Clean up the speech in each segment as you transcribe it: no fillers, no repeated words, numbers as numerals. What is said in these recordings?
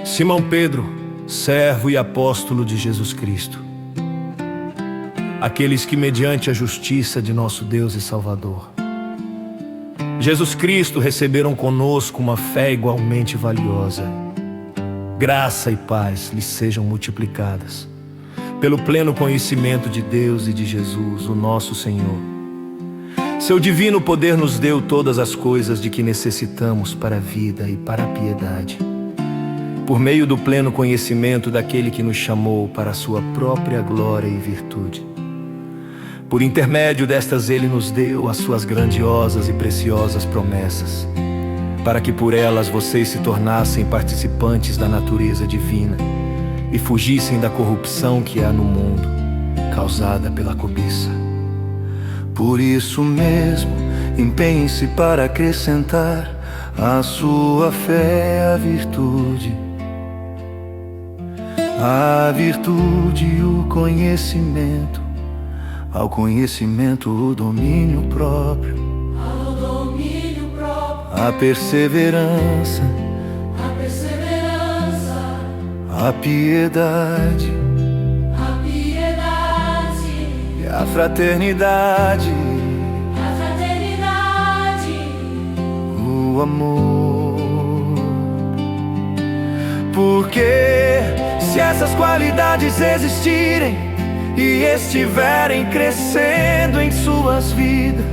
Simão Pedro, servo e apóstolo de Jesus Cristo, aqueles que mediante a justiça de nosso Deus e Salvador Jesus Cristo receberam conosco uma fé igualmente valiosa. Graça e paz lhes sejam multiplicadas pelo pleno conhecimento de Deus e de Jesus, o nosso Senhor. Seu divino poder nos deu todas as coisas de que necessitamos para a vida e para a piedade, por meio do pleno conhecimento daquele que nos chamou para a sua própria glória e virtude. Por intermédio destas ele nos deu as suas grandiosas e preciosas promessas, para que por elas vocês se tornassem participantes da natureza divina e fugissem da corrupção que há no mundo, causada pela cobiça. Por isso mesmo, empenhe-se para acrescentar à sua fé a virtude e o conhecimento, ao conhecimento o domínio próprio, a perseverança, a piedade e a fraternidade, o amor. Porque se essas qualidades existirem e estiverem crescendo em suas vidas,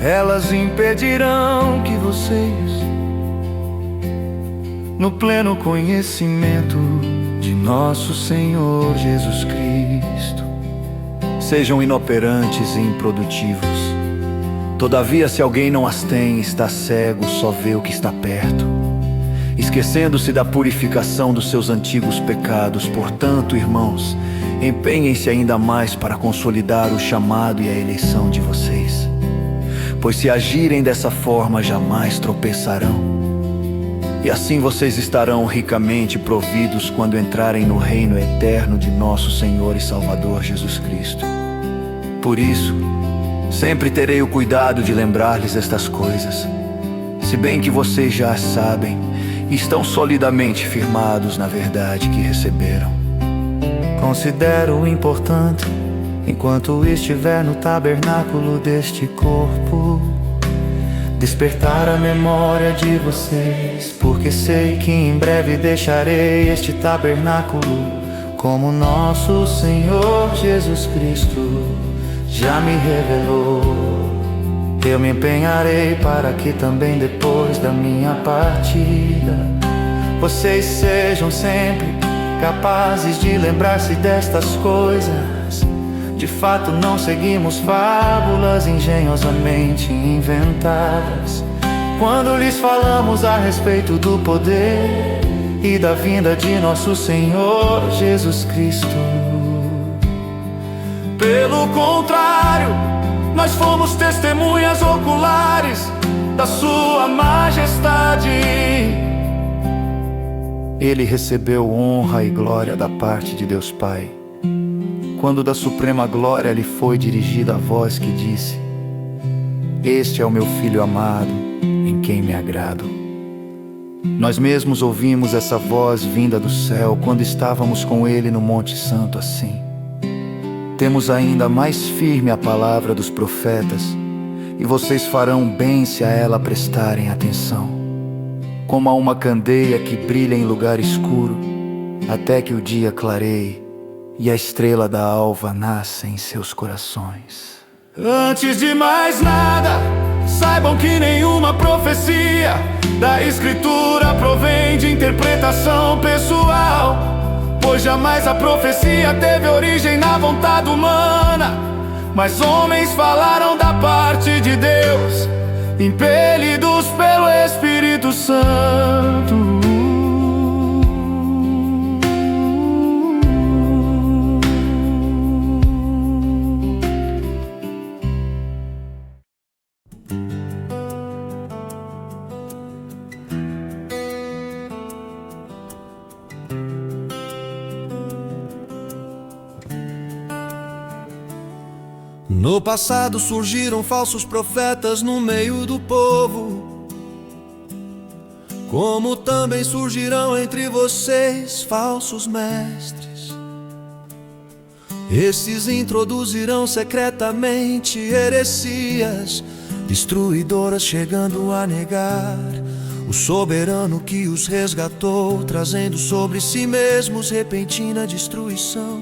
elas impedirão que vocês, no pleno conhecimento de nosso Senhor Jesus Cristo, sejam inoperantes e improdutivos. Todavia, se alguém não as tem, está cego, só vê o que está perto, esquecendo-se da purificação dos seus antigos pecados. Portanto, irmãos, empenhem-se ainda mais para consolidar o chamado e a eleição de vocês, pois se agirem dessa forma, jamais tropeçarão. E assim vocês estarão ricamente providos quando entrarem no reino eterno de nosso Senhor e Salvador Jesus Cristo. Por isso, sempre terei o cuidado de lembrar-lhes estas coisas, se bem que vocês já as sabem e estão solidamente firmados na verdade que receberam. Considero importante, enquanto estiver no tabernáculo deste corpo, despertar a memória de vocês, porque sei que em breve deixarei este tabernáculo, como nosso Senhor Jesus Cristo já me revelou. Eu me empenharei para que também depois da minha partida vocês sejam sempre capazes de lembrar-se destas coisas. De fato, não seguimos fábulas engenhosamente inventadas quando lhes falamos a respeito do poder e da vinda de nosso Senhor Jesus Cristo. Pelo contrário, nós fomos testemunhas oculares da sua majestade. Ele recebeu honra e glória da parte de Deus Pai, quando da suprema glória lhe foi dirigida a voz que disse: Este é o meu Filho amado, em quem me agrado. Nós mesmos ouvimos essa voz vinda do céu quando estávamos com ele no Monte Santo. Assim, temos ainda mais firme a palavra dos profetas, e vocês farão bem se a ela prestarem atenção, como a uma candeia que brilha em lugar escuro, até que o dia clareie e a estrela da alva nasce em seus corações. Antes de mais nada, saibam que nenhuma profecia da Escritura provém de interpretação pessoal, pois jamais a profecia teve origem na vontade humana, mas homens falaram da parte de Deus, impelidos pelo Espírito Santo. No passado surgiram falsos profetas no meio do povo, como também surgirão entre vocês falsos mestres. Esses introduzirão secretamente heresias destruidoras, chegando a negar o soberano que os resgatou, trazendo sobre si mesmos repentina destruição.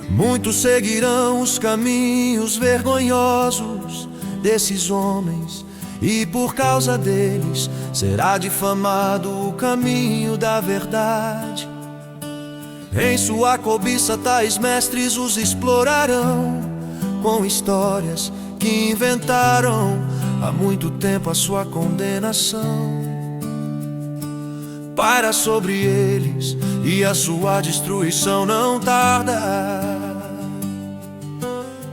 Muitos seguirão os caminhos vergonhosos desses homens, e por causa deles será difamado o caminho da verdade. Em sua cobiça tais mestres os explorarão com histórias que inventaram há muito tempo a sua condenação. Paira sobre eles e a sua destruição não tarda,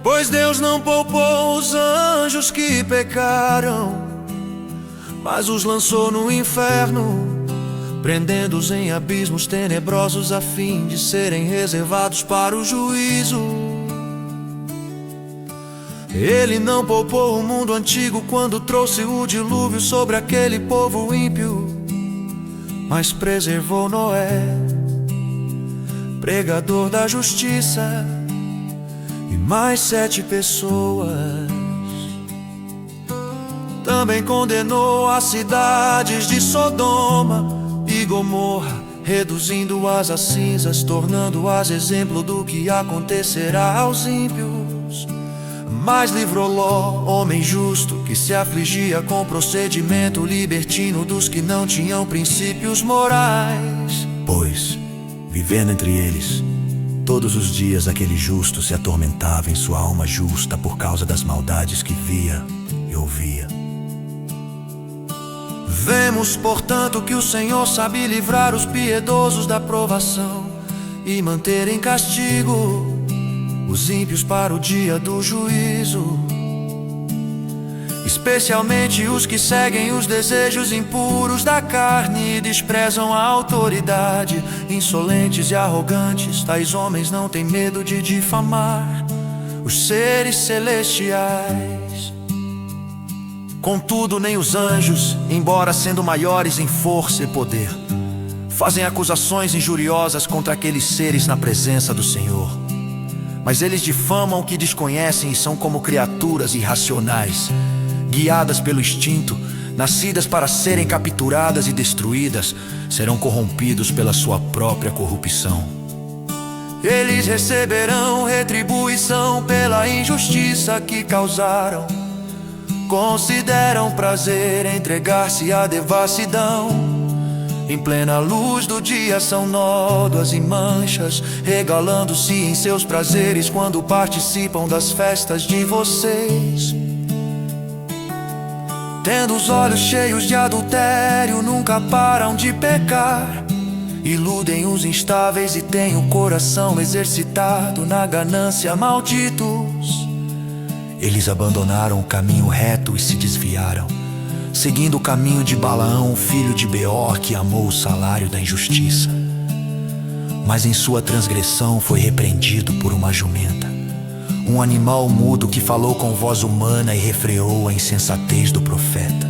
pois Deus não poupou os anjos que pecaram, mas os lançou no inferno, prendendo-os em abismos tenebrosos a fim de serem reservados para o juízo. Ele não poupou o mundo antigo quando trouxe o dilúvio sobre aquele povo ímpio, mas preservou Noé, pregador da justiça, e mais 7 pessoas. Também condenou as cidades de Sodoma e Gomorra, reduzindo-as a cinzas, tornando-as exemplo do que acontecerá aos ímpios. Mas livrou Ló, homem justo, que se afligia com procedimento libertino dos que não tinham princípios morais. Pois, vivendo entre eles, todos os dias aquele justo se atormentava em sua alma justa por causa das maldades que via e ouvia. Vemos, portanto, que o Senhor sabe livrar os piedosos da provação e manter em castigo os ímpios para o dia do juízo, especialmente os que seguem os desejos impuros da carne e desprezam a autoridade. Insolentes e arrogantes, tais homens não têm medo de difamar os seres celestiais. Contudo, nem os anjos, embora sendo maiores em força e poder, fazem acusações injuriosas contra aqueles seres na presença do Senhor. Mas eles difamam o que desconhecem e são como criaturas irracionais, guiadas pelo instinto, nascidas para serem capturadas e destruídas, serão corrompidos pela sua própria corrupção. Eles receberão retribuição pela injustiça que causaram. Consideram prazer entregar-se à devassidão. Em plena luz do dia são nódoas e manchas, regalando-se em seus prazeres quando participam das festas de vocês. Tendo os olhos cheios de adultério, nunca param de pecar. Iludem os instáveis e têm o coração exercitado na ganância, malditos. Eles abandonaram o caminho reto e se desviaram, seguindo o caminho de Balaão, filho de Beor, que amou o salário da injustiça. Mas em sua transgressão foi repreendido por uma jumenta, um animal mudo que falou com voz humana e refreou a insensatez do profeta.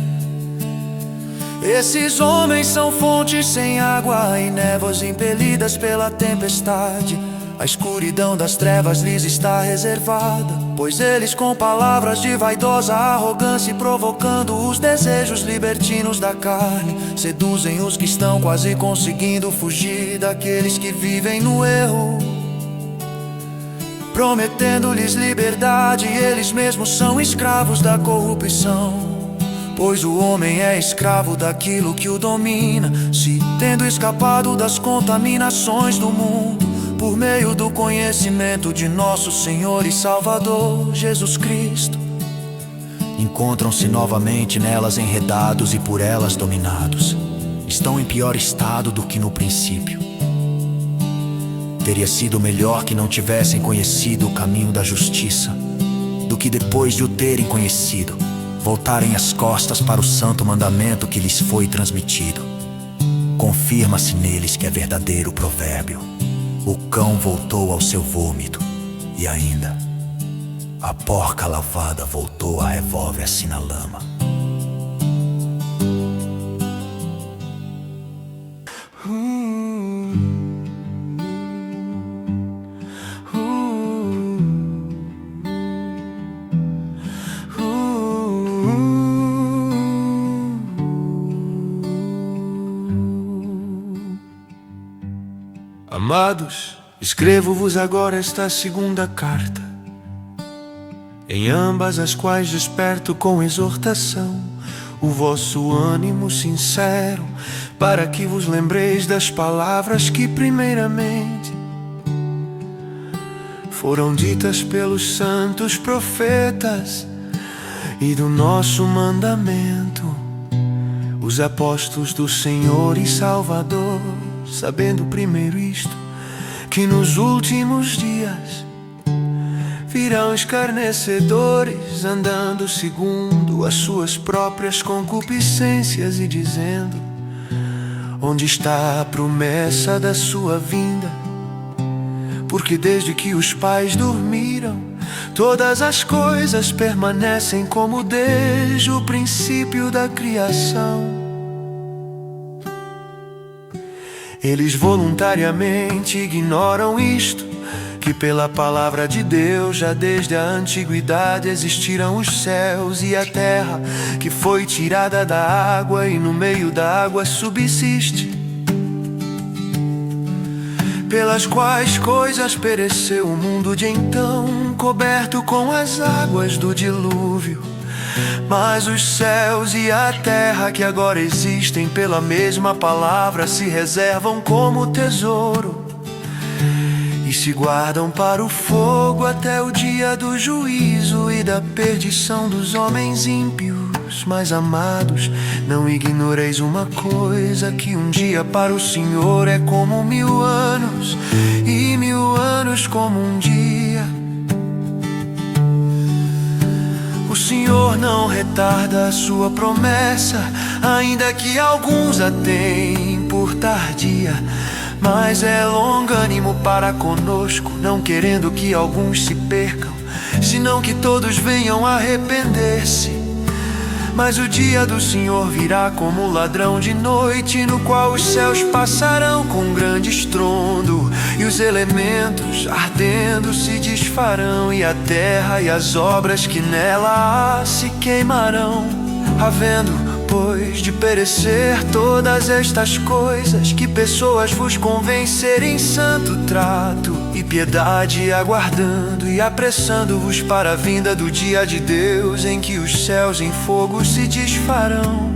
Esses homens são fontes sem água e névoas impelidas pela tempestade. A escuridão das trevas lhes está reservada, pois eles com palavras de vaidosa arrogância, provocando os desejos libertinos da carne, seduzem os que estão quase conseguindo fugir daqueles que vivem no erro. Prometendo-lhes liberdade, eles mesmos são escravos da corrupção. Pois o homem é escravo daquilo que o domina, se tendo escapado das contaminações do mundo, por meio do conhecimento de nosso Senhor e Salvador, Jesus Cristo, encontram-se novamente nelas enredados e por elas dominados. Estão em pior estado do que no princípio. Teria sido melhor que não tivessem conhecido o caminho da justiça, do que depois de o terem conhecido, voltarem as costas para o santo mandamento que lhes foi transmitido. Confirma-se neles que é verdadeiro o provérbio: o cão voltou ao seu vômito, e ainda a porca lavada voltou a revolver-se na lama. Amados, escrevo-vos agora esta segunda carta, em ambas as quais desperto com exortação o vosso ânimo sincero, para que vos lembreis das palavras que primeiramente foram ditas pelos santos profetas, e do nosso mandamento, os apóstolos do Senhor e Salvador, sabendo primeiro isto, que nos últimos dias virão escarnecedores, andando segundo as suas próprias concupiscências e dizendo: onde está a promessa da sua vinda? Porque desde que os pais dormiram, todas as coisas permanecem como desde o princípio da criação. Eles voluntariamente ignoram isto, que pela palavra de Deus já desde a antiguidade existiram os céus e a terra, que foi tirada da água e no meio da água subsiste, pelas quais coisas pereceu o mundo de então, coberto com as águas do dilúvio. Mas os céus e a terra que agora existem pela mesma palavra se reservam como tesouro e se guardam para o fogo até o dia do juízo e da perdição dos homens ímpios. Mas amados, não ignoreis uma coisa, que um dia para o Senhor é como 1000 anos, e 1000 anos como um dia. O Senhor não retarda a sua promessa, ainda que alguns a têm por tardia, mas é longânimo para conosco, não querendo que alguns se percam, senão que todos venham a arrepender-se. Mas o dia do Senhor virá como ladrão de noite, no qual os céus passarão com grande estrondo, e os elementos ardendo se desfarão, e a terra e as obras que nela há se queimarão. Havendo, pois, de perecer todas estas coisas, que pessoas vos convencerem santo trato e piedade, aguardando e apressando-vos para a vinda do dia de Deus, em que os céus em fogo se desfarão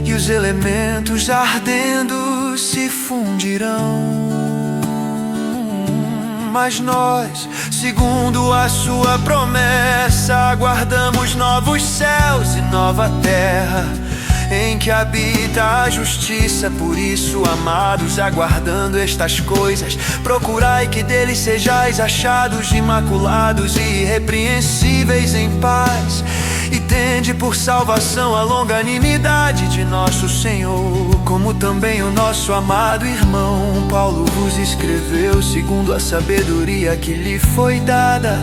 e os elementos ardendo se fundirão. Mas nós, segundo a sua promessa, aguardamos novos céus e nova terra, em que habita a justiça. Por isso, amados, aguardando estas coisas, procurai que dele sejais achados imaculados e irrepreensíveis em paz, e tende por salvação a longanimidade de nosso Senhor, como também o nosso amado irmão Paulo vos escreveu segundo a sabedoria que lhe foi dada,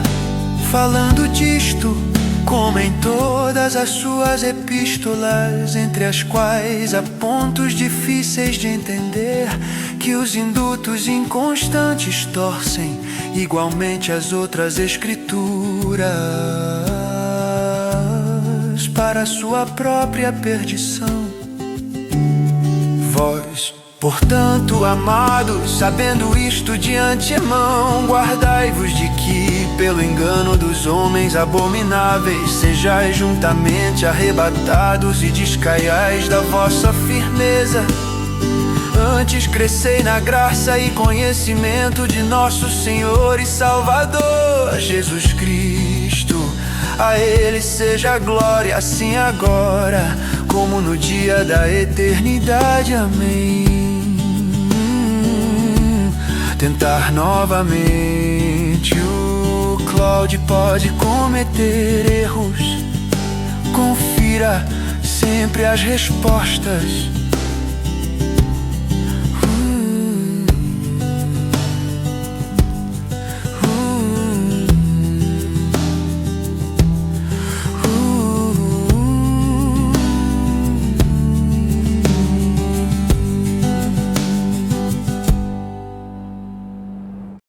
falando disto, como em todas as suas epístolas, entre as quais há pontos difíceis de entender, que os indutos inconstantes torcem, igualmente as outras escrituras, para a sua própria perdição. Vós, portanto, amados, sabendo isto de antemão, guardai-vos de que, pelo engano dos homens abomináveis, sejais juntamente arrebatados e descaiais da vossa firmeza. Antes crescei na graça e conhecimento de nosso Senhor e Salvador Jesus Cristo. A Ele seja a glória, assim agora, como no dia da eternidade. Amém. Tentar novamente, o Claude pode cometer erros. Confira sempre as respostas.